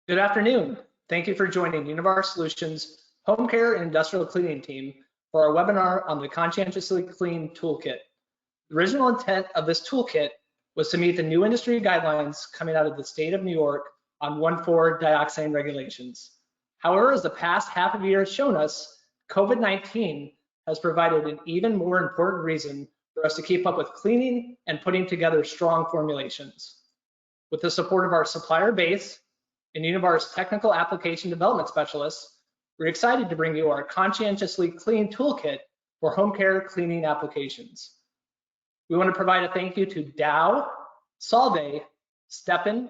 Good afternoon. Thank you for joining Univar Solutions Home Care and Industrial Cleaning team for our webinar on the Conscientiously Clean Toolkit. The original intent of this toolkit was to meet the new industry guidelines coming out of the state of New York on 1,4 dioxane regulations. However, as the past half of a year has shown us, COVID-19 has provided an even more important reason for us to keep up with cleaning and putting together strong formulations. With the support of our supplier base and Univar's technical application development specialists, we're excited to bring you our Conscientiously Clean Toolkit for home care cleaning applications. We want to provide a thank you to Dow, Solvay, Stepan,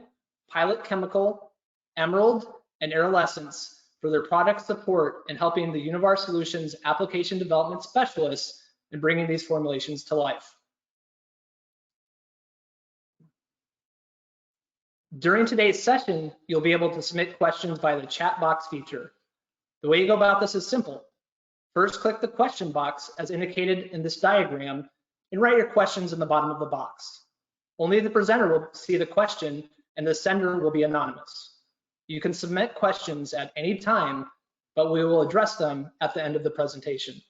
Pilot Chemical, Emerald, and Aerolescence for their product support in helping the Univar Solutions application development specialists in bringing these formulations to life. During today's session, you'll be able to submit questions via the chat box feature. The way you go about this is simple. First, click the question box as indicated in this diagram and write your questions in the bottom of the box. Only the presenter will see the question and the sender will be anonymous. You can submit questions at any time, but we will address them at the end of the presentation.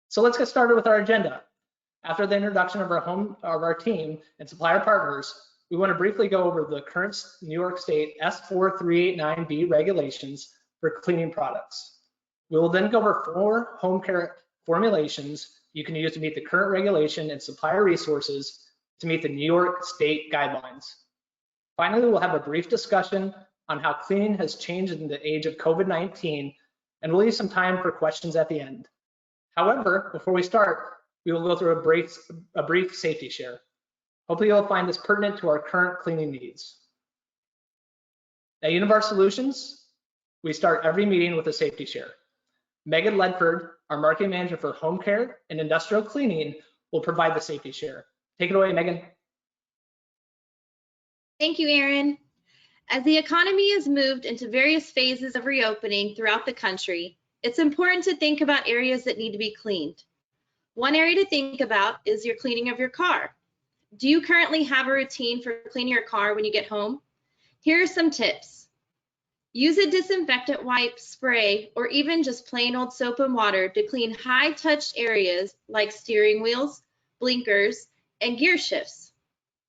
So let's get started with our agenda. After the introduction of our team and supplier partners, we want to briefly go over the current New York State S4389B regulations for cleaning products. We will then go over 4 home care formulations you can use to meet the current regulation and supplier resources to meet the New York State guidelines. Finally, we'll have a brief discussion on how cleaning has changed in the age of COVID-19, and we'll leave some time for questions at the end. However, before we start, we will go through a brief safety share. Hopefully you'll find this pertinent to our current cleaning needs. At Univar Solutions, we start every meeting with a safety share. Megan Ledford, our marketing manager for home care and industrial cleaning, will provide the safety share. Take it away, Megan. Thank you, Aaron. As the economy has moved into various phases of reopening throughout the country, it's important to think about areas that need to be cleaned. One area to think about is your cleaning of your car. Do you currently have a routine for cleaning your car when you get home? Here are some tips. Use a disinfectant wipe, spray, or even just plain old soap and water to clean high-touch areas like steering wheels, blinkers, and gear shifts.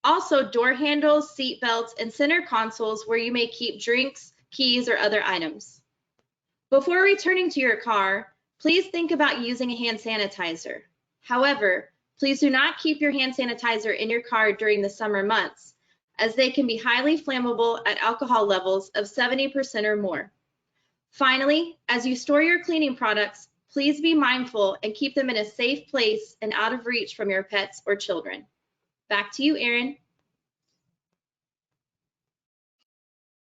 Also, door handles, seat belts, and center consoles where you may keep drinks, keys, or other items. Before returning to your car, please think about using a hand sanitizer. However, please do not keep your hand sanitizer in your car during the summer months, as they can be highly flammable at alcohol levels of 70% or more. Finally, as you store your cleaning products, please be mindful and keep them in a safe place and out of reach from your pets or children. Back to you, Aaron.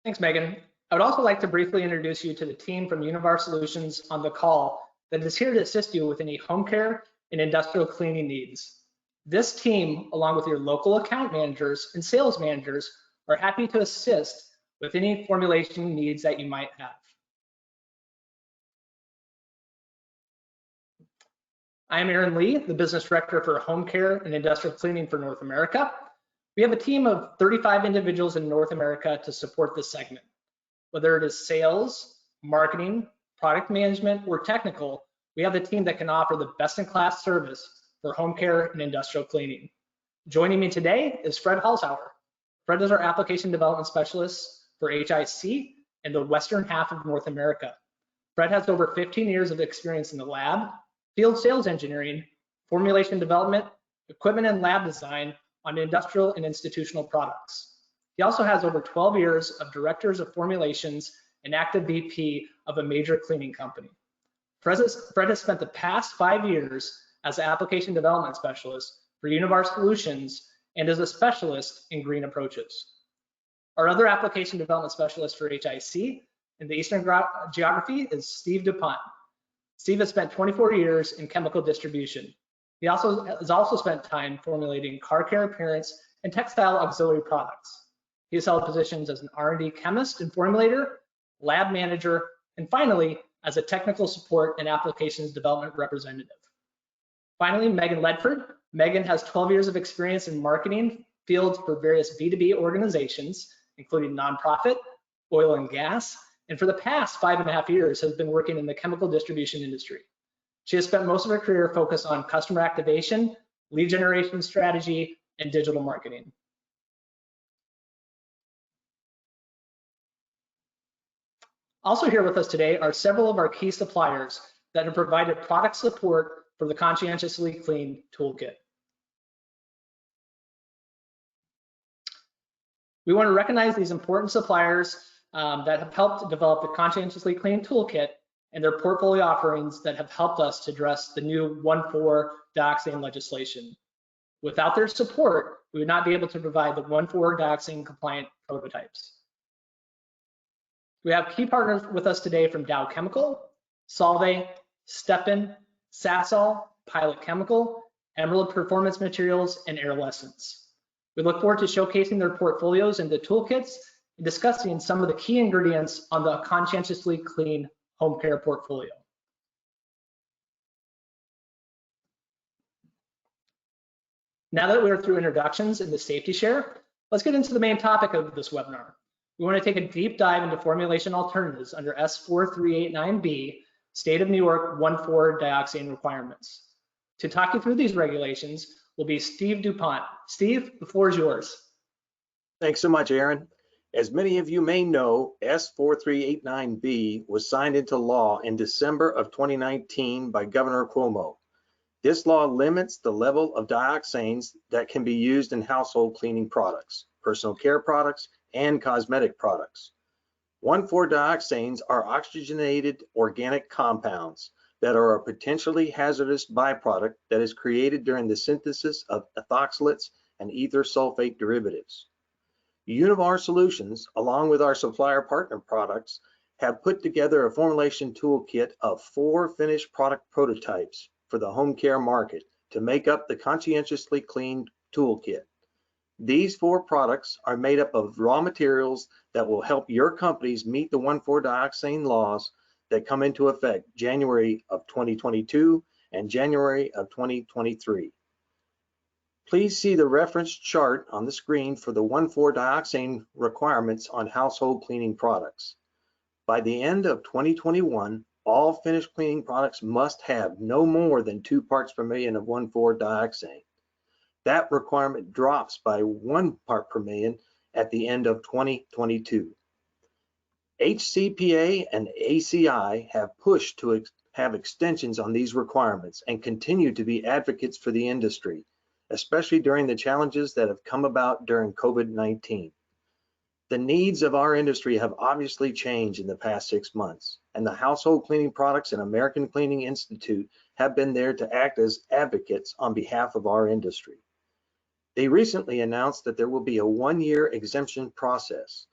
Thanks, Megan. I would also like to briefly introduce you to the team from Univar Solutions on the call that is here to assist you with any home care and industrial cleaning needs. This team, along with your local account managers and sales managers, are happy to assist with any formulation needs that you might have. I am Aaron Lee, the Business Director for Home Care and Industrial Cleaning for North America. We have a team of 35 individuals in North America to support this segment. Whether it is sales, marketing, product management, or technical, we have the team that can offer the best-in-class service for home care and industrial cleaning. Joining me today is Fred Halshauer. Fred is our application development specialist for HIC in the western half of North America. Fred has over 15 years of experience in the lab, field sales engineering, formulation development, equipment and lab design on industrial and institutional products. He also has over 12 years of directors of formulations and active VP of a major cleaning company. Fred has spent the past 5 years as an application development specialist for Univar Solutions and is a specialist in green approaches. Our other application development specialist for HIC in the Eastern geography is Steve DuPont. Steve has spent 24 years in chemical distribution. He has also spent time formulating car care appearance and textile auxiliary products. He has held positions as an R&D chemist and formulator, lab manager, and finally, as a technical support and applications development representative. Finally, Megan Ledford. Megan has 12 years of experience in marketing fields for various B2B organizations, including nonprofit, oil and gas, and for the past 5.5 years has been working in the chemical distribution industry. She has spent most of her career focused on customer activation, lead generation strategy, and digital marketing. Also here with us today are several of our key suppliers that have provided product support for the Conscientiously Clean toolkit. We want to recognize these important suppliers that have helped develop the Conscientiously Clean toolkit and their portfolio offerings that have helped us to address the new 1,4 dioxane legislation. Without their support, we would not be able to provide the 1,4 dioxane compliant prototypes. We have key partners with us today from Dow Chemical, Solvay, Stepan, Sasol, Pilot Chemical, Emerald Performance Materials, and Aerolescence. We look forward to showcasing their portfolios and the toolkits and discussing some of the key ingredients on the Conscientiously Clean home care portfolio. Now that we're through introductions and the safety share, let's get into the main topic of this webinar. We want to take a deep dive into formulation alternatives under S4389B, State of New York 1,4 dioxane requirements. To talk you through these regulations will be Steve DuPont. Steve, the floor is yours. Thanks so much, Aaron. As many of you may know, S4389B was signed into law in December of 2019 by Governor Cuomo. This law limits the level of dioxanes that can be used in household cleaning products, personal care products, and cosmetic products. 1,4 dioxanes are oxygenated organic compounds that are a potentially hazardous byproduct that is created during the synthesis of ethoxylates and ether sulfate derivatives. Univar Solutions, along with our supplier partner products, have put together a formulation toolkit of 4 finished product prototypes for the home care market to make up the Conscientiously Clean toolkit. These 4 products are made up of raw materials that will help your companies meet the 1,4 dioxane laws that come into effect January of 2022 and January of 2023. Please see the reference chart on the screen for the 1,4 dioxane requirements on household cleaning products. By the end of 2021, all finished cleaning products must have no more than 2 parts per million of 1,4 dioxane. That requirement drops by 1 part per million at the end of 2022. HCPA and ACI have pushed to have extensions on these requirements and continue to be advocates for the industry, especially during the challenges that have come about during COVID-19. The needs of our industry have obviously changed in the past 6 months, and the Household Cleaning Products and American Cleaning Institute have been there to act as advocates on behalf of our industry. They recently announced that there will be a 1-year exemption process.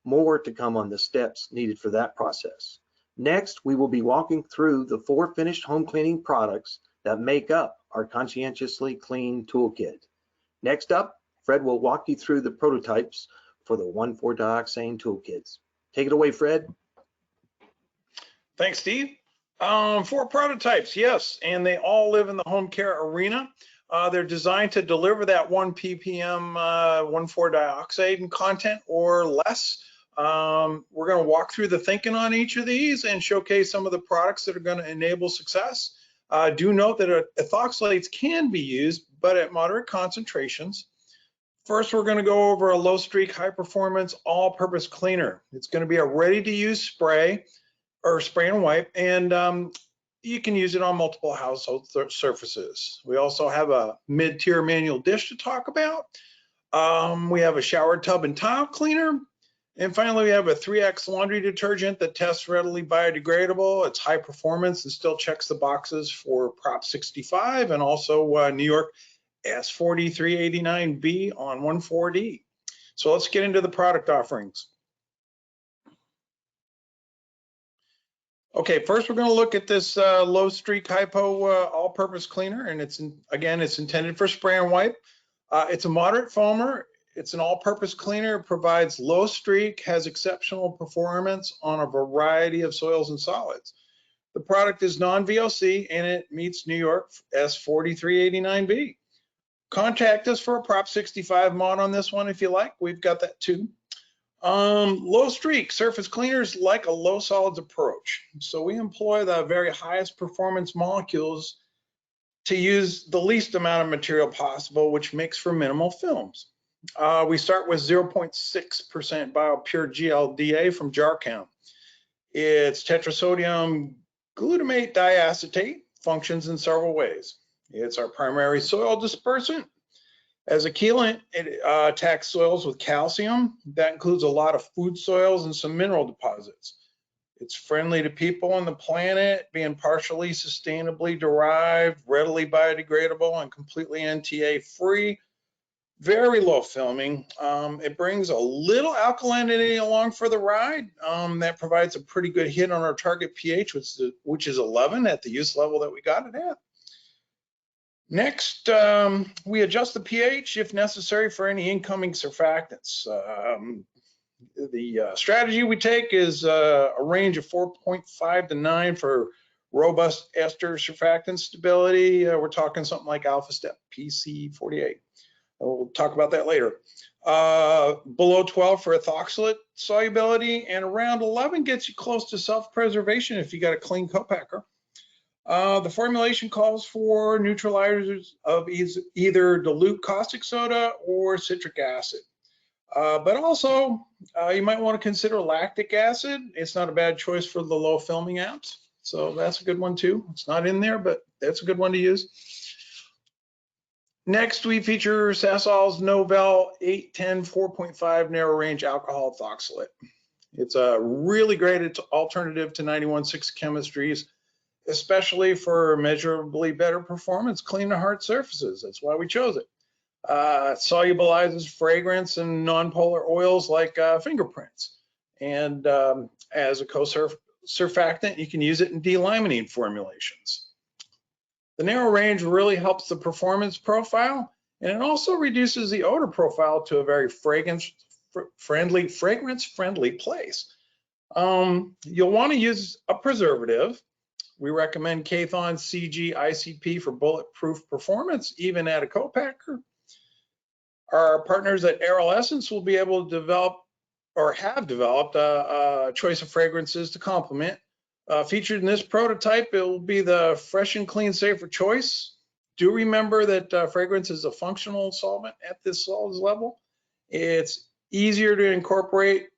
More to come on the steps needed for that process. Next, we will be walking through the 4 finished home cleaning products that make up our Conscientiously Clean toolkit. Next up, Fred will walk you through the prototypes for the 1,4 dioxane toolkits. Take it away, Fred. Thanks, Steve. 4 prototypes, yes, and they all live in the home care arena. They're designed to deliver that 1 ppm 1,4 dioxane content or less. We're going to walk through the thinking on each of these and showcase some of the products that are going to enable success. Do note that ethoxylates can be used, but at moderate concentrations. First, we're going to go over a low streak, high performance, all-purpose cleaner. It's going to be a ready-to-use spray or spray and wipe, and you can use it on multiple household surfaces. We also have a mid-tier manual dish to talk about. We have a shower tub and tile cleaner. And finally, we have a 3X laundry detergent that tests readily biodegradable. It's high performance and still checks the boxes for Prop 65 and also New York S4389B on 1,4D. So let's get into the product offerings. Okay, first we're going to look at this low streak hypo all-purpose cleaner, and it's intended for spray and wipe. It's a moderate foamer. It's an all-purpose cleaner. It provides low streak, has exceptional performance on a variety of soils and solids. The product is non-VOC and it meets New York S4389B. Contact us for a Prop 65 mod on this one if you like. We've got that too. Low streak surface cleaners like a low solids approach. So we employ the very highest performance molecules to use the least amount of material possible, which makes for minimal films. We start with 0.6% biopure GLDA from Jarchem. It's tetrasodium glutamate diacetate, functions in several ways. It's our primary soil dispersant. As a chelant, it attacks soils with calcium. That includes a lot of food soils and some mineral deposits. It's friendly to people on the planet, being partially sustainably derived, readily biodegradable, and completely NTA free. Very low filming. It brings a little alkalinity along for the ride. That provides a pretty good hit on our target pH, which is 11 at the use level that we got it at. Next, we adjust the pH if necessary for any incoming surfactants. The strategy we take is a range of 4.5 to 9 for robust ester surfactant stability. We're talking something like alpha step PC48. We'll talk about that later. Below 12 for ethoxylate solubility, and around 11 gets you close to self-preservation if you got a clean co-packer. The formulation calls for neutralizers of either dilute caustic soda or citric acid. But also, you might want to consider lactic acid. It's not a bad choice for the low filming apps. So that's a good one too. It's not in there, but that's a good one to use. Next, we feature Sasol's Novell 810 4.5 narrow range alcohol ethoxylate. It's a really great alternative to 91.6 chemistries, especially for measurably better performance, clean and hard surfaces. That's why we chose it. It solubilizes fragrance and non-polar oils like fingerprints. And as a co-surfactant, you can use it in delimonene formulations. The narrow range really helps the performance profile, and it also reduces the odor profile to a very fragrance-friendly place. You'll want to use a preservative. We recommend Kathon CG ICP for bulletproof performance, even at a co-packer. Our partners at Aryl Essence will be able to develop or have developed a choice of fragrances to complement. Featured in this prototype, it will be the fresh and clean safer choice. Do remember that fragrance is a functional solvent at this solids level. It's easier to incorporate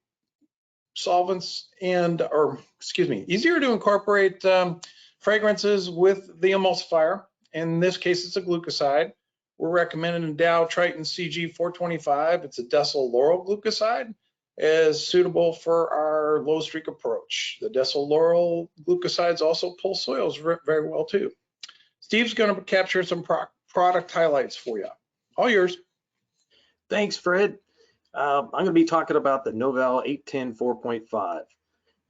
solvents easier to incorporate fragrances with the emulsifier. In this case, it's a glucoside. We're recommending a Dow Triton CG 425. It's a decyl laurel glucoside, as suitable for our low streak approach. The decyl laurel glucosides also pull soils very well too. Steve's going to capture some product highlights for you. All yours. Thanks, Fred. I'm going to be talking about the Novell 810 4.5.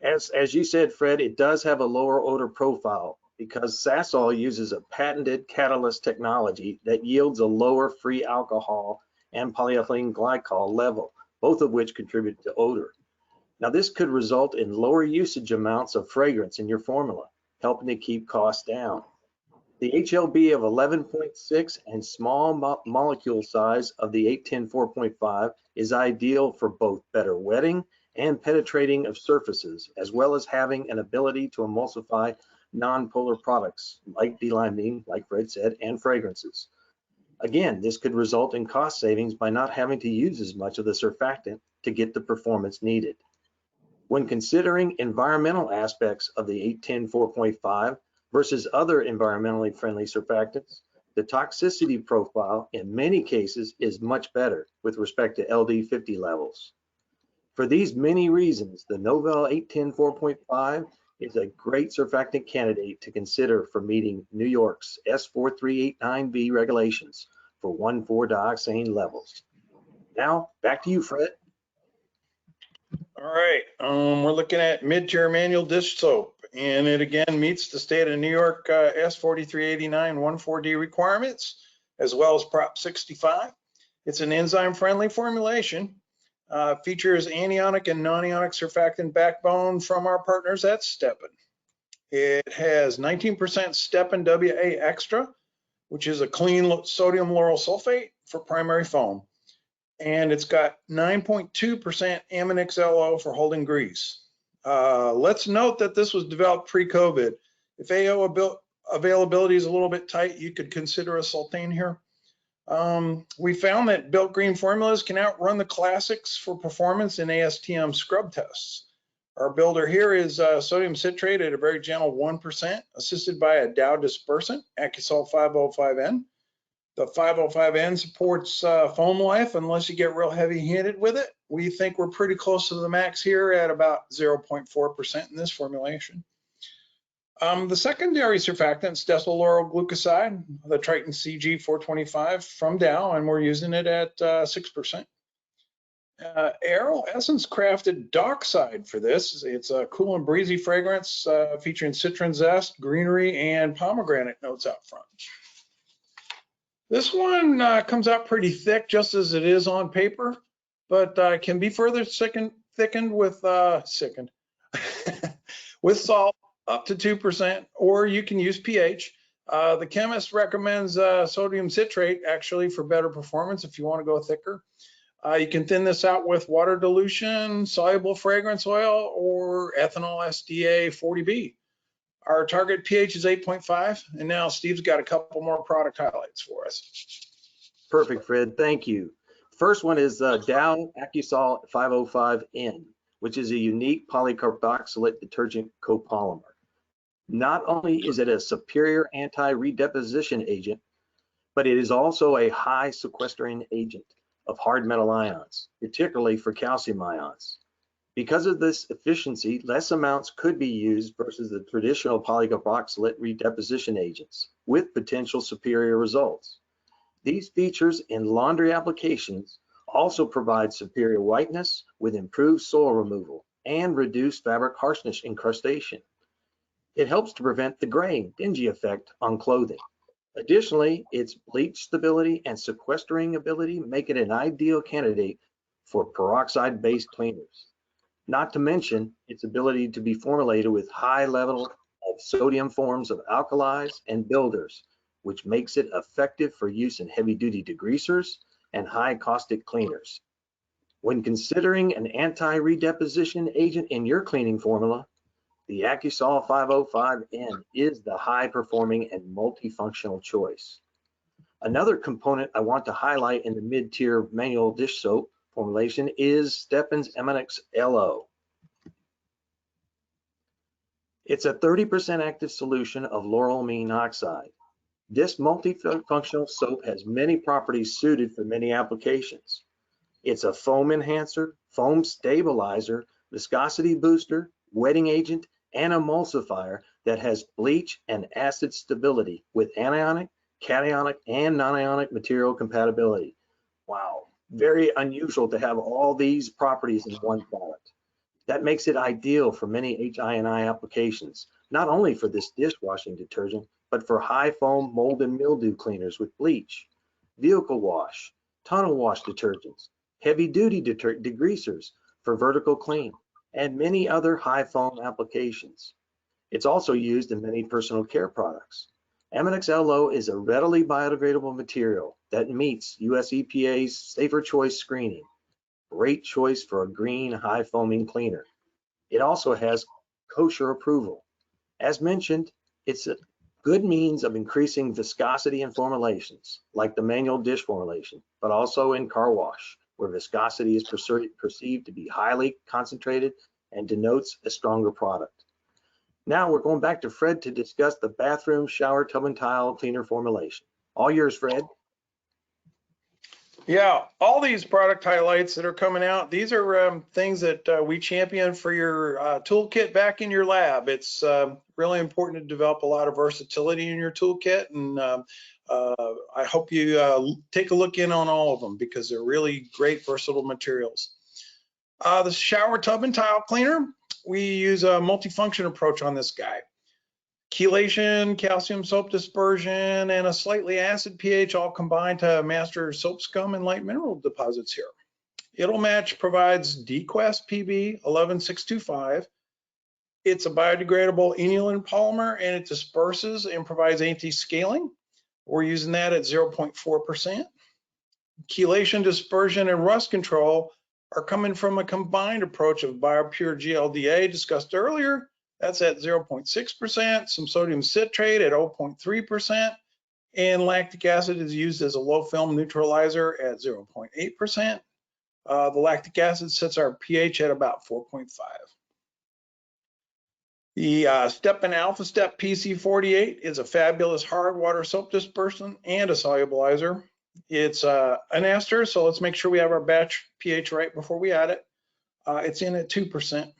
As you said, Fred, it does have a lower odor profile because Sasol uses a patented catalyst technology that yields a lower free alcohol and polyethylene glycol level, both of which contribute to odor. Now, this could result in lower usage amounts of fragrance in your formula, helping to keep costs down. The HLB of 11.6 and small molecule size of the 810 4.5 is ideal for both better wetting and penetrating of surfaces, as well as having an ability to emulsify non-polar products like delimonene, like Fred said, and fragrances. Again, this could result in cost savings by not having to use as much of the surfactant to get the performance needed. When considering environmental aspects of the 810 4.5 versus other environmentally friendly surfactants, the toxicity profile in many cases is much better with respect to LD50 levels. For these many reasons, the Novell 810 4.5 is a great surfactant candidate to consider for meeting New York's S4389B regulations for 1,4-dioxane levels. Now, back to you, Fred. All right, we're looking at mid-tier manual dish soap, and it again meets the state of New York S4389 14D requirements, as well as Prop 65. It's an enzyme-friendly formulation. Features anionic and non-ionic surfactant backbone from our partners at Stepan. It has 19% Stepan WA extra, which is a clean sodium lauryl sulfate for primary foam. And it's got 9.2% Aminoxlo for holding grease. Let's note that this was developed pre-COVID. If AO availability is a little bit tight, you could consider a sultane here. We found that built green formulas can outrun the classics for performance in ASTM scrub tests. Our builder here is sodium citrate at a very gentle 1%, assisted by a Dow dispersant, Accusal 505N. The 505N supports foam life unless you get real heavy-handed with it. We think we're pretty close to the max here at about 0.4% in this formulation. The secondary surfactant's decyl lauryl glucoside, the Triton CG425 from Dow, and we're using it at 6%. Aero Essence crafted Dioxane for this. It's a cool and breezy fragrance featuring citron zest, greenery, and pomegranate notes out front. This one comes out pretty thick, just as it is on paper, but can be further thickened with with salt up to 2%, or you can use pH. The chemist recommends sodium citrate actually for better performance if you want to go thicker. You can thin this out with water dilution, soluble fragrance oil, or ethanol SDA 40B. Our target pH is 8.5, and now Steve's got a couple more product highlights for us. Perfect, Fred. Thank you. First one is Dow Accusal 505N, which is a unique polycarboxylate detergent copolymer. Not only is it a superior anti-redeposition agent, but it is also a high sequestering agent of hard metal ions, particularly for calcium ions. Because of this efficiency, less amounts could be used versus the traditional polycarboxylate redeposition agents, with potential superior results. These features in laundry applications also provide superior whiteness with improved soil removal and reduced fabric harshness incrustation. It helps to prevent the graying, dingy effect on clothing. Additionally, its bleach stability and sequestering ability make it an ideal candidate for peroxide-based cleaners. Not to mention its ability to be formulated with high level of sodium forms of alkalis and builders, which makes it effective for use in heavy-duty degreasers and high caustic cleaners. When considering an anti-redeposition agent in your cleaning formula, the Accusal 505N is the high-performing and multifunctional choice. Another component I want to highlight in the mid-tier manual dish soap formulation is Stephen's Aminoxlo. It's a 30% active solution of laurylamine oxide. This multifunctional soap has many properties suited for many applications. It's a foam enhancer, foam stabilizer, viscosity booster, wetting agent, and emulsifier that has bleach and acid stability with anionic, cationic, and non-ionic material compatibility. Wow, very unusual to have all these properties in one product. That makes it ideal for many HI&I applications, not only for this dishwashing detergent, but for high foam mold and mildew cleaners with bleach, vehicle wash, tunnel wash detergents, heavy duty degreasers for vertical clean, and many other high foam applications. It's also used in many personal care products. Aminoxlo is a readily biodegradable material that meets US EPA's Safer Choice screening. Great choice for a green high foaming cleaner. It also has kosher approval. As mentioned, it's a good means of increasing viscosity in formulations, like the manual dish formulation, but also in car wash, where viscosity is perceived to be highly concentrated and denotes a stronger product. Now we're going back to Fred to discuss the bathroom, shower, tub, and tile cleaner formulation. All yours, Fred. Yeah, all these product highlights that are coming out, these are things that we champion for your toolkit back in your lab. It's really important to develop a lot of versatility in your toolkit, and I hope you take a look in on all of them because they're really great versatile materials. The shower tub and tile cleaner, we use a multifunction approach on this guy. Chelation, calcium soap dispersion, and a slightly acid pH all combined to master soap scum and light mineral deposits here. It'll Match provides DQuest PB 11625. It's a biodegradable inulin polymer, and it disperses and provides anti-scaling. We're using that at 0.4%. Chelation, dispersion, and rust control are coming from a combined approach of BioPure GLDA discussed earlier. That's at 0.6%, some sodium citrate at 0.3%, and lactic acid is used as a low film neutralizer at 0.8%. The lactic acid sets our pH at about 4.5. The Step and Alpha Step PC48 is a fabulous hard water soap dispersant and a solubilizer. It's an ester, so let's make sure we have our batch pH right before we add it. It's in at 2%.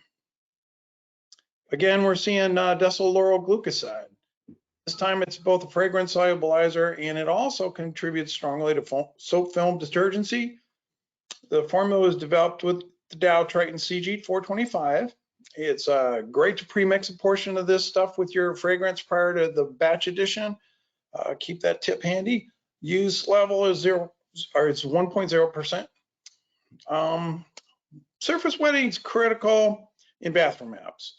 Again, we're seeing decylauryl glucoside. This time it's both a fragrance solubilizer and it also contributes strongly to soap film detergency. The formula was developed with the Dow Triton CG 425. It's great to pre-mix a portion of this stuff with your fragrance prior to the batch addition. Keep that tip handy. Use level is it's 1.0%. Surface wetting is critical in bathroom apps.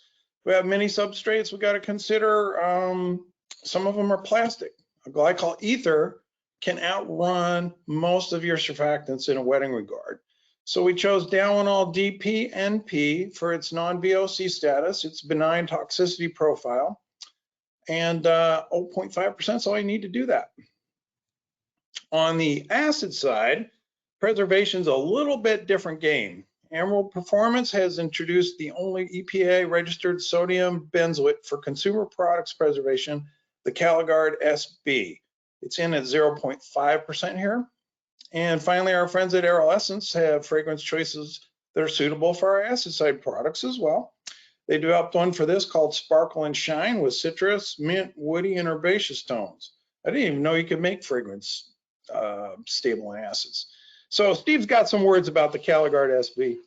We have many substrates we got to consider. Some of them are plastic. A glycol ether can outrun most of your surfactants in a wetting regard. So we chose Downall DP-NP for its non-VOC status, its benign toxicity profile, and 0.5% is all you need to do that. On the acid side, preservation is a little bit different game. Emerald Performance has introduced the only EPA-registered sodium benzoate for consumer products preservation, the Calaguard SP. It's in at 0.5% here. And finally, our friends at Aero Essence have fragrance choices that are suitable for our acid side products as well. They developed one for this called Sparkle and Shine with citrus, mint, woody, and herbaceous tones. I didn't even know you could make fragrance stable in acids. So Steve's got some words about the Calaguard SB.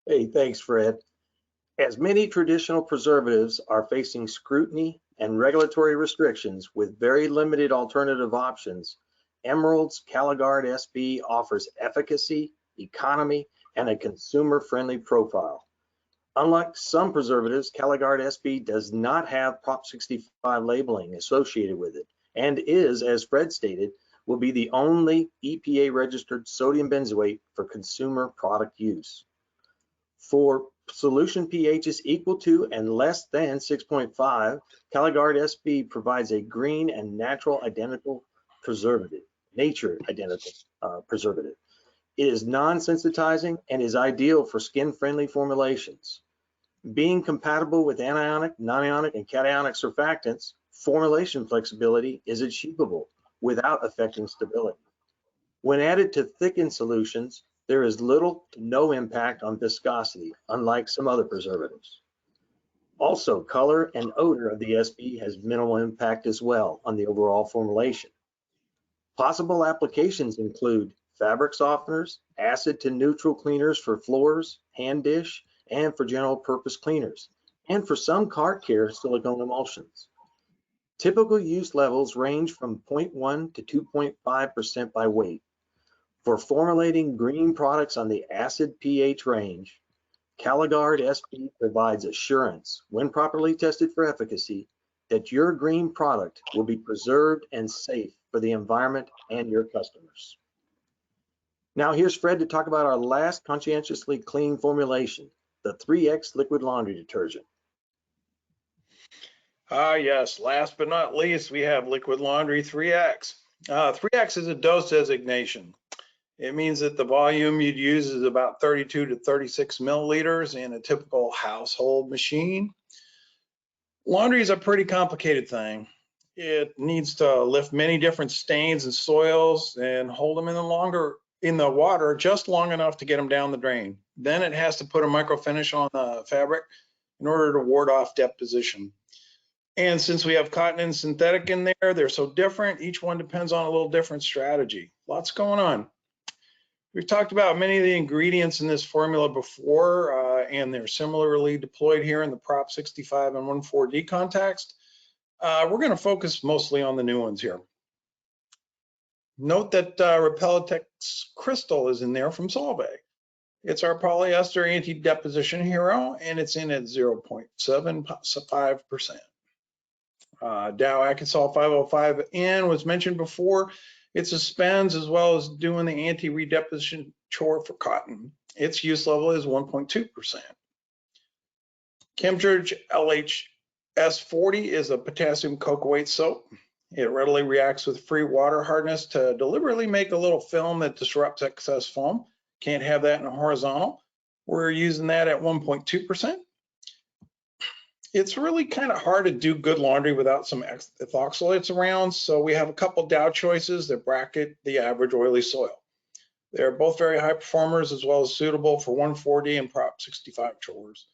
Hey, thanks, Fred. As many traditional preservatives are facing scrutiny and regulatory restrictions with very limited alternative options, Emerald's Calaguard SP offers efficacy, economy, and a consumer-friendly profile. Unlike some preservatives, Calaguard SP does not have Prop 65 labeling associated with it and is, as Fred stated, will be the only EPA-registered sodium benzoate for consumer product use. For solution pHs equal to and less than 6.5, Calaguard SP provides a green and natural identical preservative, nature identical preservative. It is non-sensitizing and is ideal for skin-friendly formulations. Being compatible with anionic, non-ionic, and cationic surfactants, formulation flexibility is achievable without affecting stability. When added to thickened solutions, there is little to no impact on viscosity, unlike some other preservatives. Also, color and odor of the SP has minimal impact as well on the overall formulation. Possible applications include fabric softeners, acid to neutral cleaners for floors, hand dish, and for general purpose cleaners, and for some car care silicone emulsions. Typical use levels range from 0.1 to 2.5% by weight. For formulating green products on the acid pH range, Calaguard SP provides assurance, when properly tested for efficacy, that your green product will be preserved and safe for the environment and your customers. Now here's Fred to talk about our last Conscientiously Clean formulation, the 3X liquid laundry detergent. Yes, last but not least, we have liquid laundry 3X. 3X is a dose designation. It means that the volume you'd use is about 32 to 36 milliliters in a typical household machine. Laundry is a pretty complicated thing. It needs to lift many different stains and soils and hold them in the water just long enough to get them down the drain. Then it has to put a microfinish on the fabric in order to ward off deposition. And since we have cotton and synthetic in there, they're so different. Each one depends on a little different strategy. Lots going on. We've talked about many of the ingredients in this formula before, and they're similarly deployed here in the Prop 65 and 14D context. We're going to focus mostly on the new ones here. Note that Repelitex Crystal is in there from Solvay. It's our polyester anti-deposition hero, and it's in at 0.75%. Dow Accusal 505N was mentioned before. It suspends as well as doing the anti-redeposition chore for cotton. Its use level is 1.2%. Chemchurch LHS40 is a potassium cocoate soap. It readily reacts with free water hardness to deliberately make a little film that disrupts excess foam. Can't have that in a horizontal. We're using that at 1.2%. It's really kind of hard to do good laundry without some ethoxylates around, so we have a couple Dow choices that bracket the average oily soil. They're both very high performers as well as suitable for 140 and Prop 65 chores.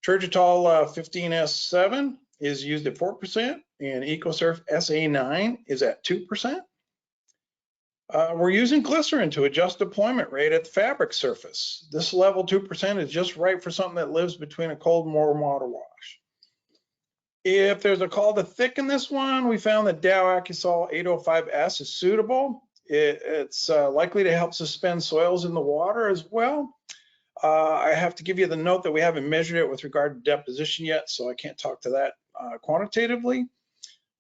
Turgitol 15S7 is used at 4% and Ecosurf SA9 is at 2%. We're using glycerin to adjust deployment rate at the fabric surface. This level 2% is just right for something that lives between a cold and warm water wash. If there's a call to thicken this one, we found that Dow Accusal 805S is suitable. It's likely to help suspend soils in the water as well. I have to give you the note that we haven't measured it with regard to deposition yet, so I can't talk to that quantitatively.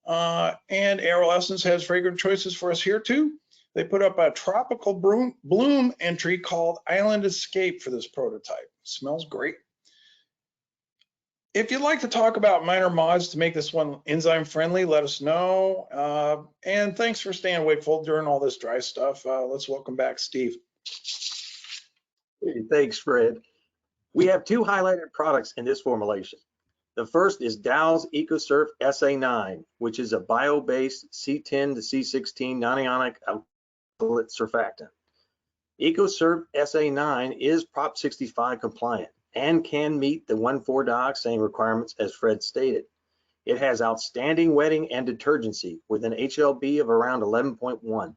And Aero Essence has fragrant choices for us here too. They put up a tropical bloom entry called Island Escape for this prototype. It smells great. If you'd like to talk about minor mods to make this one enzyme friendly, let us know. And thanks for staying wakeful during all this dry stuff. Let's welcome back Steve. Hey, thanks, Fred. We have two highlighted products in this formulation. The first is Dow's Ecosurf SA9, which is a bio-based C10 to C16 non-ionic alkylate surfactant. Ecosurf SA9 is Prop 65 compliant and can meet the 1,4-dioxane requirements as Fred stated. It has outstanding wetting and detergency with an HLB of around 11.1.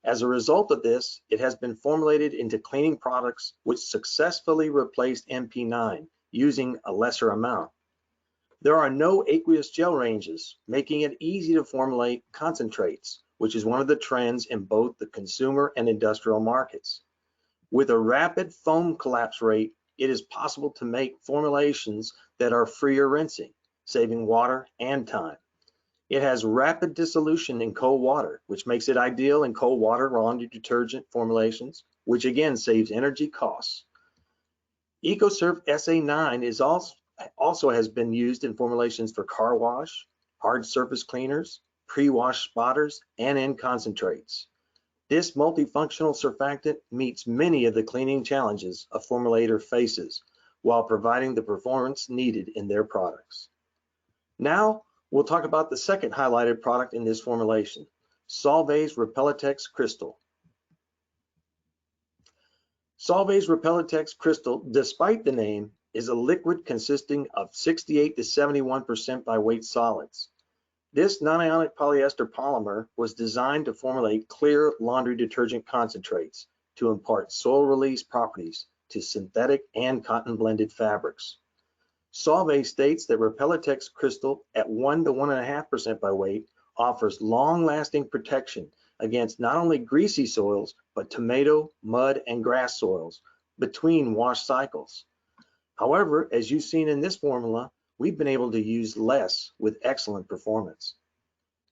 As a result of this, it has been formulated into cleaning products which successfully replaced MP9 using a lesser amount. There are no aqueous gel ranges, making it easy to formulate concentrates, which is one of the trends in both the consumer and industrial markets. With a rapid foam collapse rate, it is possible to make formulations that are freer rinsing, saving water and time. It has rapid dissolution in cold water, which makes it ideal in cold water laundry detergent formulations, which again saves energy costs. Ecosurf SA9 is also has been used in formulations for car wash, hard surface cleaners, pre-wash spotters, and in concentrates. This multifunctional surfactant meets many of the cleaning challenges a formulator faces while providing the performance needed in their products. Now, we'll talk about the second highlighted product in this formulation, Solvay's Repelletex Crystal. Solvay's Repelletex Crystal, despite the name, is a liquid consisting of 68 to 71% by weight solids. This non-ionic polyester polymer was designed to formulate clear laundry detergent concentrates to impart soil release properties to synthetic and cotton blended fabrics. Solvay states that Repelletex Crystal at 1 to 1.5% by weight offers long-lasting protection against not only greasy soils, but tomato, mud, and grass soils between wash cycles. However, as you've seen in this formula, we've been able to use less with excellent performance.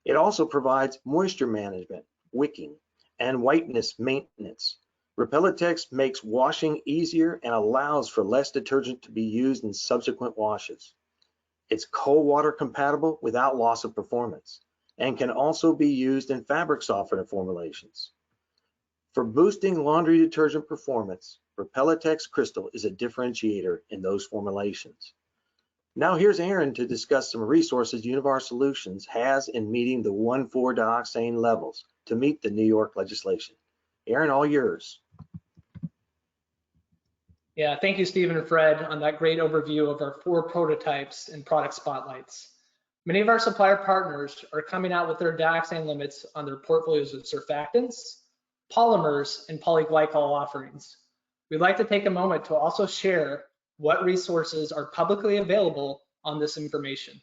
It also provides moisture management, wicking, and whiteness maintenance. Repelletex makes washing easier and allows for less detergent to be used in subsequent washes. It's cold water compatible without loss of performance and can also be used in fabric softener formulations. For boosting laundry detergent performance, Repelletex Crystal is a differentiator in those formulations. Now here's Aaron to discuss some resources Univar Solutions has in meeting the 1,4-dioxane levels to meet the New York legislation. Aaron, all yours. Yeah, thank you, Stephen and Fred, on that great overview of our 4 prototypes and product spotlights. Many of our supplier partners are coming out with their dioxane limits on their portfolios of surfactants, polymers, and polyglycol offerings. We'd like to take a moment to also share what resources are publicly available on this information.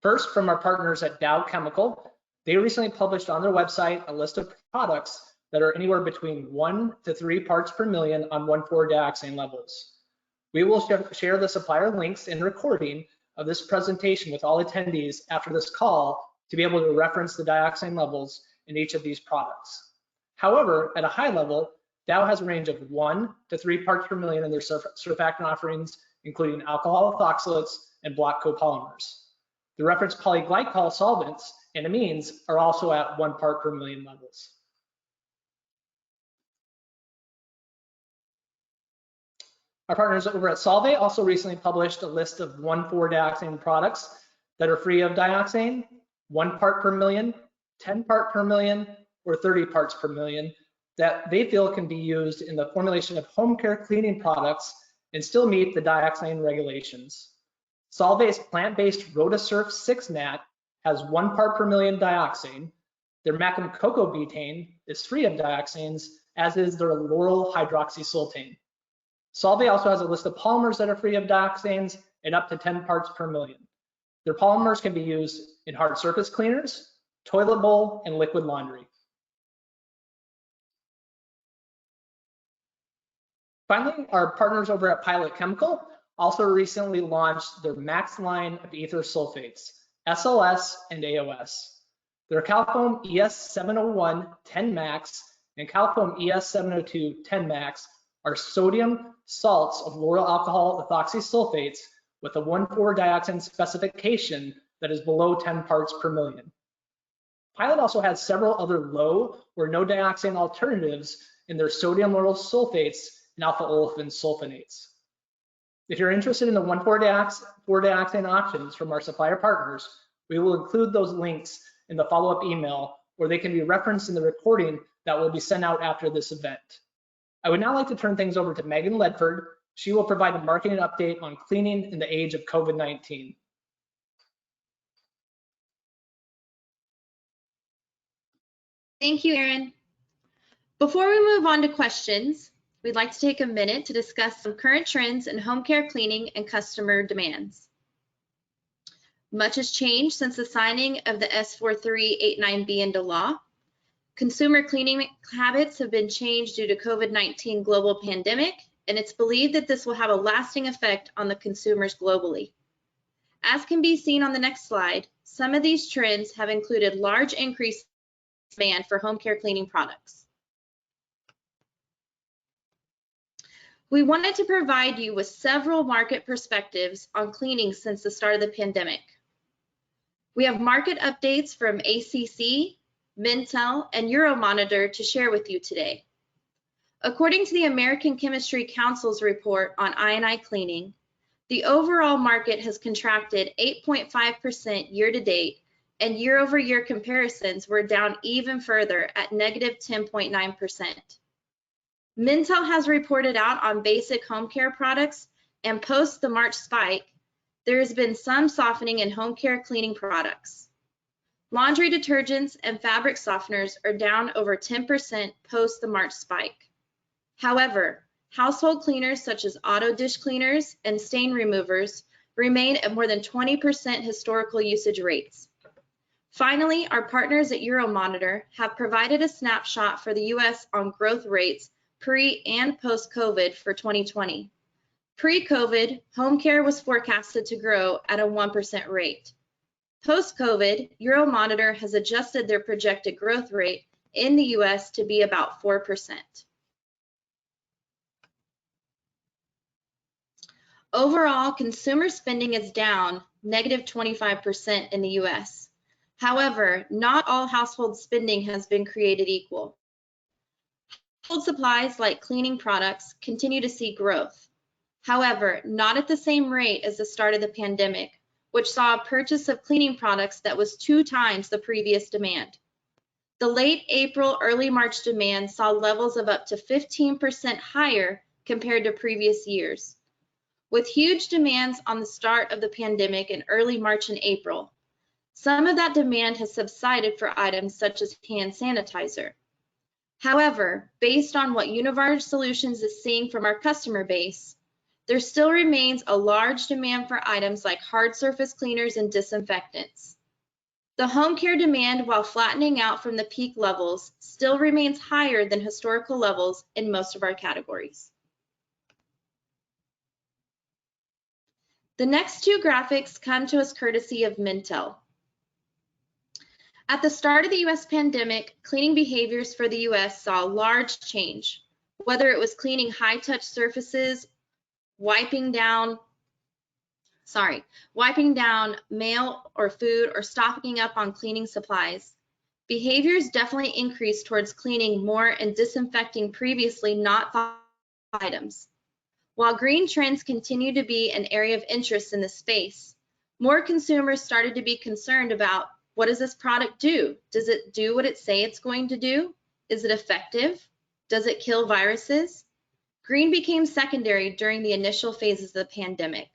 First, from our partners at Dow Chemical, they recently published on their website a list of products that are anywhere between 1 to 3 parts per million on 1,4-dioxane levels. We will share the supplier links and recording of this presentation with all attendees after this call to be able to reference the dioxane levels in each of these products. However, at a high level, Dow has a range of 1 to 3 parts per million in their surfactant offerings, including alcohol ethoxylates and block copolymers. The reference polyglycol solvents and amines are also at 1 part per million levels. Our partners over at Solvay also recently published a list of 1,4-dioxane products that are free of dioxane, 1 part per million, 10 part per million, or 30 parts per million that they feel can be used in the formulation of home care cleaning products and still meet the dioxane regulations. Solvay's plant-based Rotasurf 6-nat has 1 part per million dioxane. Their Macam cocoa butane is free of dioxanes, as is their Laurel hydroxysultane. Solvay also has a list of polymers that are free of dioxanes and up to 10 parts per million. Their polymers can be used in hard surface cleaners, toilet bowl, and liquid laundry. Finally, our partners over at Dow Chemical also recently launched their Max line of ether sulfates, SLS and AOS. Their Calfoam ES701 10 Max and Calfoam ES702 10 Max are sodium salts of lauryl alcohol ethoxysulfates with a 1,4-dioxane specification that is below 10 parts per million. Pilot also has several other low or no dioxane alternatives in their sodium lauryl sulfates and alpha olefin sulfonates. If you're interested in the 1,4-dioxane options from our supplier partners, we will include those links in the follow-up email, or they can be referenced in the recording that will be sent out after this event. I would now like to turn things over to Megan Ledford. She will provide a marketing update on cleaning in the age of COVID-19. Thank you, Aaron. Before we move on to questions, we'd like to take a minute to discuss some current trends in home care cleaning and customer demands. Much has changed since the signing of the S4389B into law. Consumer cleaning habits have been changed due to COVID-19 global pandemic, and it's believed that this will have a lasting effect on the consumers globally. As can be seen on the next slide, some of these trends have included large increase in demand for home care cleaning products. We wanted to provide you with several market perspectives on cleaning since the start of the pandemic. We have market updates from ACC, Mintel, and Euromonitor to share with you today. According to the American Chemistry Council's report on I&I cleaning, the overall market has contracted 8.5% year-to-date, and year-over-year comparisons were down even further at negative 10.9%. Mintel has reported out on basic home care products, and post the March spike, there has been some softening in home care cleaning products. Laundry detergents and fabric softeners are down over 10% post the March spike. However, household cleaners such as auto dish cleaners and stain removers remain at more than 20% historical usage rates. Finally, our partners at Euromonitor have provided a snapshot for the US on growth rates pre and post-COVID for 2020. Pre-COVID, home care was forecasted to grow at a 1% rate. Post-COVID, Euromonitor has adjusted their projected growth rate in the US to be about 4%. Overall, consumer spending is down negative 25% in the US. However, not all household spending has been created equal. Household supplies like cleaning products continue to see growth. However, not at the same rate as the start of the pandemic, which saw a purchase of cleaning products that was 2 times the previous demand. The late April, early March demand saw levels of up to 15% higher compared to previous years. With huge demands on the start of the pandemic in early March and April, some of that demand has subsided for items such as hand sanitizer. However, based on what Univar Solutions is seeing from our customer base, there still remains a large demand for items like hard surface cleaners and disinfectants. The home care demand, while flattening out from the peak levels, still remains higher than historical levels in most of our categories. The next two graphics come to us courtesy of Mintel. At the start of the US pandemic, cleaning behaviors for the US saw a large change, whether it was cleaning high-touch surfaces, wiping down mail or food, or stocking up on cleaning supplies. Behaviors definitely increased towards cleaning more and disinfecting previously not thought items. While green trends continue to be an area of interest in this space, more consumers started to be concerned about, what does this product do? Does it do what it say it's going to do? Is it effective? Does it kill viruses? Green became secondary during the initial phases of the pandemic.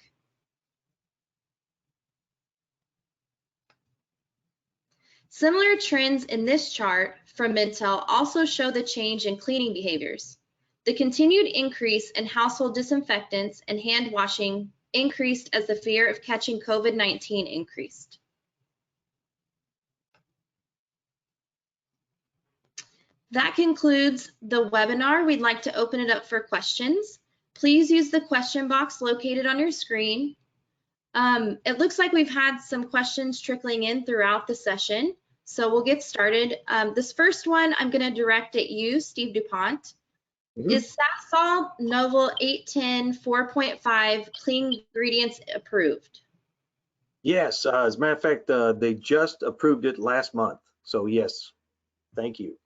Similar trends in this chart from Mintel also show the change in cleaning behaviors. The continued increase in household disinfectants and hand washing increased as the fear of catching COVID-19 increased. That concludes the webinar. We'd like to open it up for questions. Please use the question box located on your screen. It looks like we've had some questions trickling in throughout the session, so we'll get started. This first one I'm going to direct at you, Steve DuPont. Is Sasol Novel 810 4.5 clean ingredients approved? Yes, as a matter of fact, they just approved it last month. So yes, thank you.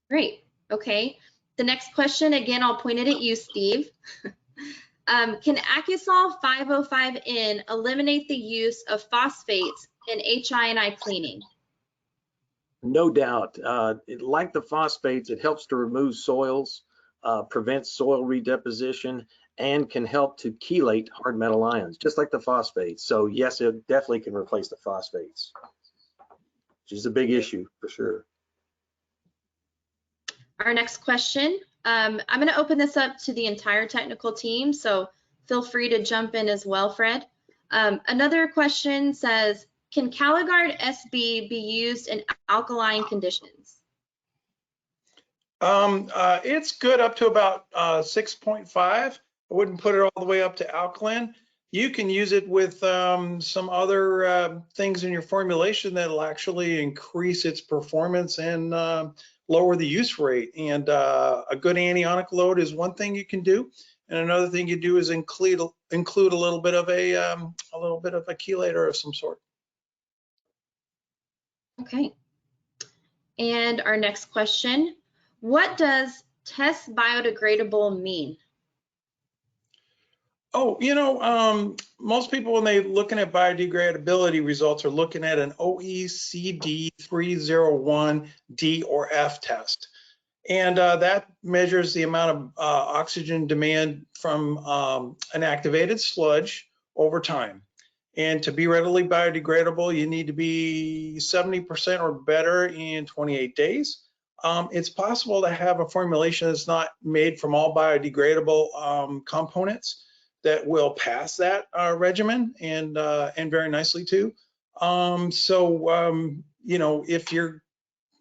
Great. Okay. The next question, again, I'll point it at you, Steve. Can Accusal 505N eliminate the use of phosphates in HI&I cleaning? No doubt. Like the phosphates, it helps to remove soils, prevents soil redeposition, and can help to chelate hard metal ions, just like the phosphates. So yes, it definitely can replace the phosphates, which is a big issue for sure. Our next question, I'm going to open this up to the entire technical team, so feel free to jump in as well, Fred. Another question says, can Calaguard SP be used in alkaline conditions? It's good up to about 6.5. I wouldn't put it all the way up to alkaline. You can use it with some other things in your formulation that'll actually increase its performance and lower the use rate. And a good anionic load is one thing you can do, and another thing you do is include a little bit of a chelator of some sort. Okay. And our next question, what does test biodegradable mean? Oh, you know, most people when they're looking at biodegradability results are looking at an OECD 301 D or F test. And that measures the amount of oxygen demand from an activated sludge over time. And to be readily biodegradable, you need to be 70% or better in 28 days. It's possible to have a formulation that's not made from all biodegradable components that will pass that regimen and very nicely too. You know, if you're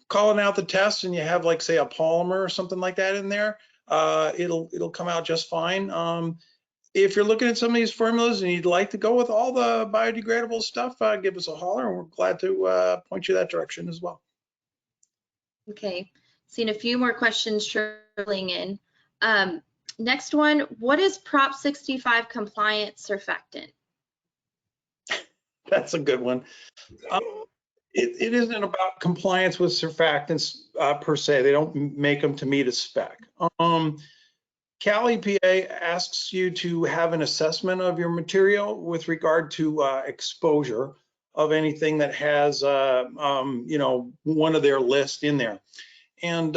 calling out the test and you have like say a polymer or something like that in there, it'll come out just fine. If you're looking at some of these formulas and you'd like to go with all the biodegradable stuff, give us a holler and we're glad to point you that direction as well. Okay, seen a few more questions trickling in. Next one, what is Prop 65 compliant surfactant? That's a good one. It isn't about compliance with surfactants per se. They don't make them to meet a spec. Cal EPA asks you to have an assessment of your material with regard to exposure of anything that has, you know, one of their lists in there. And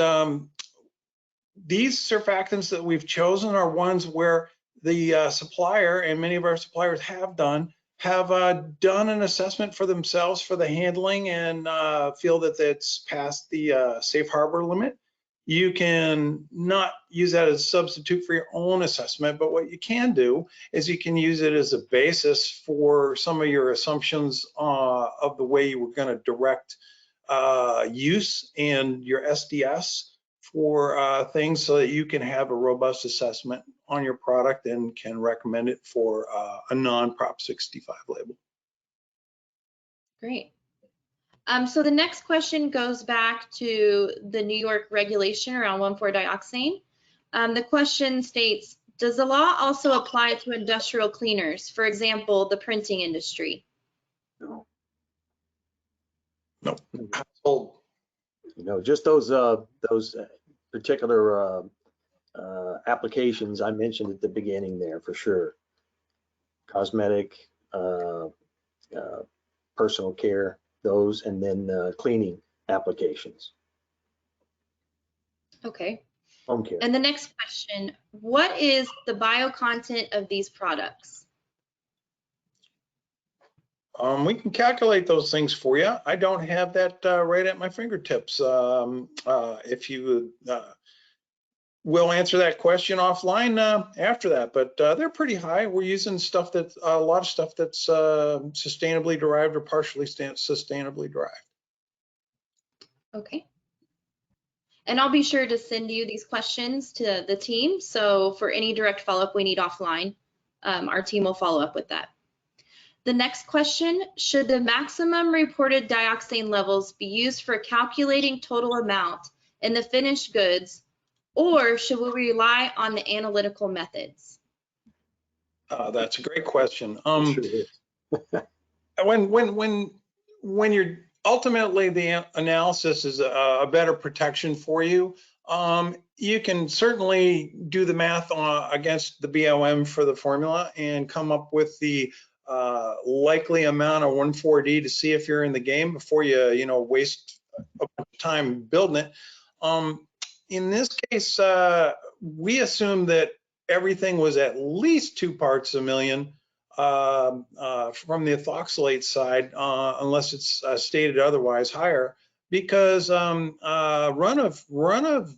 these surfactants that we've chosen are ones where the supplier, and many of our suppliers have done an assessment for themselves for the handling and feel that it's past the safe harbor limit. You can not use that as a substitute for your own assessment, but what you can do is you can use it as a basis for some of your assumptions of the way you were going to direct use and your SDS for things so that you can have a robust assessment on your product and can recommend it for a non-Prop 65 label. Great. So the next question goes back to the New York regulation around 1,4-dioxane. The question states, does the law also apply to industrial cleaners, for example, the printing industry? No. No. Household. Just those particular applications I mentioned at the beginning there for sure. Cosmetic, personal care, those, and then cleaning applications. Okay. Home care. And the next question, what is the bio content of these products? We can calculate those things for you. I don't have that right at my fingertips. If you we'll answer that question offline after that, but they're pretty high. We're using stuff that's a lot of stuff that's sustainably derived or partially sustainably derived. Okay. And I'll be sure to send you these questions to the team. So for any direct follow-up we need offline, our team will follow up with that. The next question, should the maximum reported dioxane levels be used for calculating total amount in the finished goods, or should we rely on the analytical methods? That's a great question. Sure is. when you're ultimately the analysis is a better protection for you, you can certainly do the math against the BOM for the formula and come up with the likely amount of 1,4-D to see if you're in the game before you waste a bunch of time building it. In this case, we assume that everything was at least 2 parts per million from the ethoxylate side, unless it's stated otherwise higher, because run of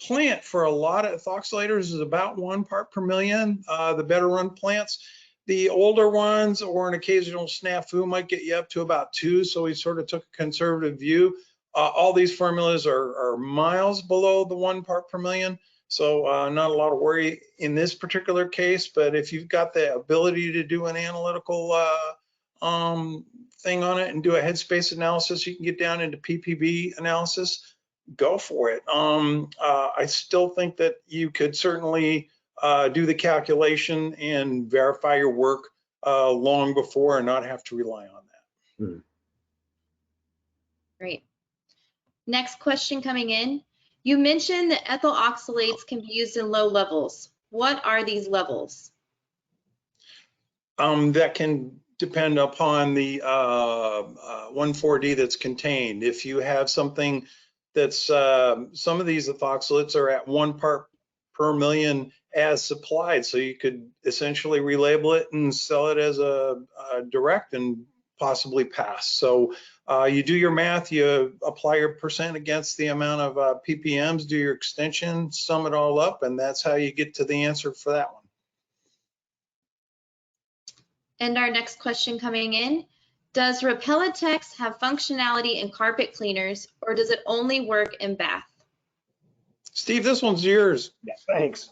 plant for a lot of ethoxylators is about 1 part per million. The better run plants, the older ones or an occasional snafu might get you up to about 2. So we sort of took a conservative view. All these formulas are miles below the 1 part per million. So not a lot of worry in this particular case, but if you've got the ability to do an analytical thing on it and do a headspace analysis, you can get down into PPB analysis, go for it. I still think that you could certainly do the calculation and verify your work long before and not have to rely on that. Great. Next question coming in. You mentioned that ethyl oxalates can be used in low levels. What are these levels? That can depend upon the 1,4-D that's contained. If you have something that's, some of these ethoxylates are at 1 part per million as supplied, so you could essentially relabel it and sell it as a direct and possibly pass. So you do your math, you apply your percent against the amount of ppms, do your extension, sum it all up, and that's how you get to the answer for that one. And our next question coming in, does Repellitex have functionality in carpet cleaners, or does it only work in bath? Steve, this one's yours. Yeah, thanks.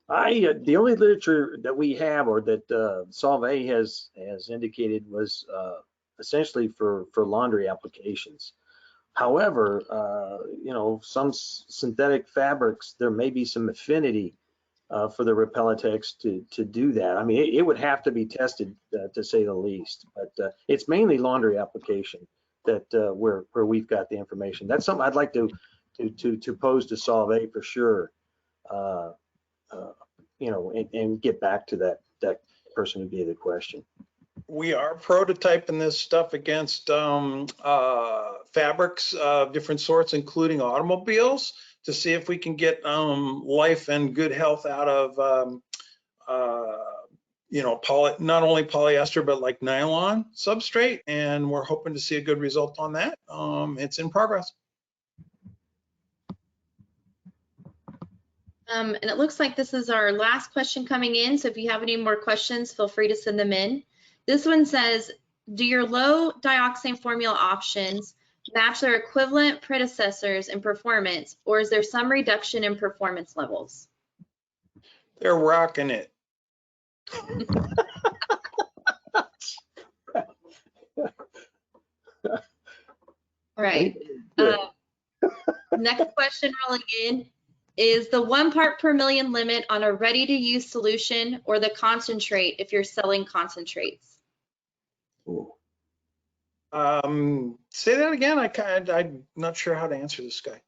The only literature that we have, or that Solvay has indicated, was essentially for laundry applications. However, some synthetic fabrics, there may be some affinity for the Repellitex to do that. I mean, it would have to be tested to say the least, but it's mainly laundry application that where we've got the information. That's something I'd like to pose to Solvay for sure. And get back to that person who gave the question. We are prototyping this stuff against fabrics of different sorts, including automobiles, to see if we can get life and good health out of not only polyester but like nylon substrate, and we're hoping to see a good result on that. It's in progress. And it looks like this is our last question coming in. So if you have any more questions, feel free to send them in. This one says, do your low dioxane formula options match their equivalent predecessors in performance, or is there some reduction in performance levels? They're rocking it. All right. Good. Next question rolling in. Is the 1 part per million limit on a ready-to-use solution or the concentrate if you're selling concentrates? Ooh. Say that again. I'm not sure how to answer this guy.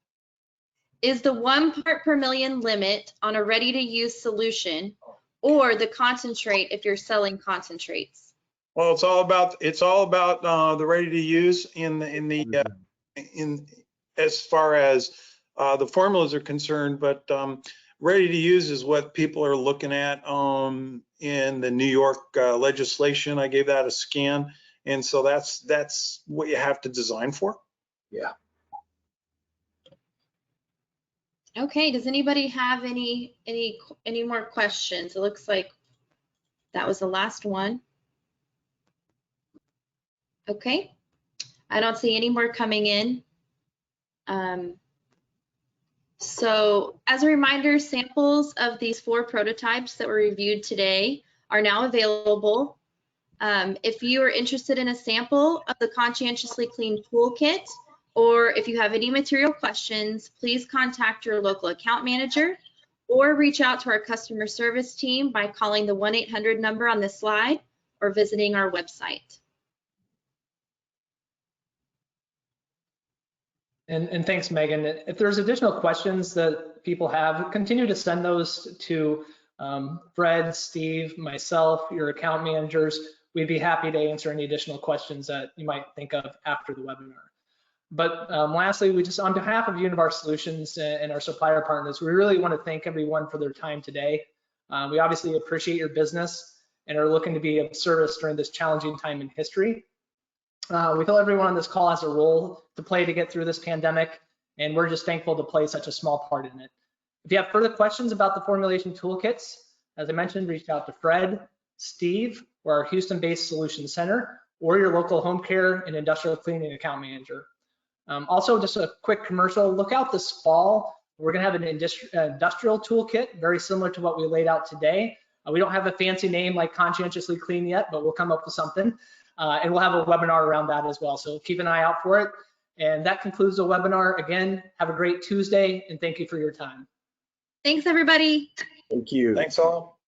Is the 1 part per million limit on a ready-to-use solution or the concentrate if you're selling concentrates? Well, it's all about the ready to use in as far as the formulas are concerned, but ready to use is what people are looking at in the New York legislation. I gave that a scan, and so that's what you have to design for. Yeah. Okay, does anybody have any more questions? It looks like that was the last one. Okay, I don't see any more coming in. So as a reminder, samples of these 4 prototypes that were reviewed today are now available. If you are interested in a sample of the Conscientiously Clean toolkit, or if you have any material questions, please contact your local account manager or reach out to our customer service team by calling the 1-800 number on this slide or visiting our website. And thanks, Megan. If there's additional questions that people have, continue to send those to Fred, Steve, myself, your account managers. We'd be happy to answer any additional questions that you might think of after the webinar. But lastly, we just, on behalf of Univar Solutions and our supplier partners, we really want to thank everyone for their time today. We obviously appreciate your business and are looking to be of service during this challenging time in history. We feel everyone on this call has a role to play to get through this pandemic, and we're just thankful to play such a small part in it. If you have further questions about the formulation toolkits, as I mentioned, reach out to Fred, Steve, or our Houston-based Solutions Center, or your local home care and industrial cleaning account manager. Also, just a quick commercial, look out this fall. We're gonna have an industrial toolkit, very similar to what we laid out today. We don't have a fancy name like Conscientiously Clean yet, but we'll come up with something. And we'll have a webinar around that as well. So keep an eye out for it. And that concludes the webinar. Again, have a great Tuesday and thank you for your time. Thanks, everybody. Thank you. Thanks all.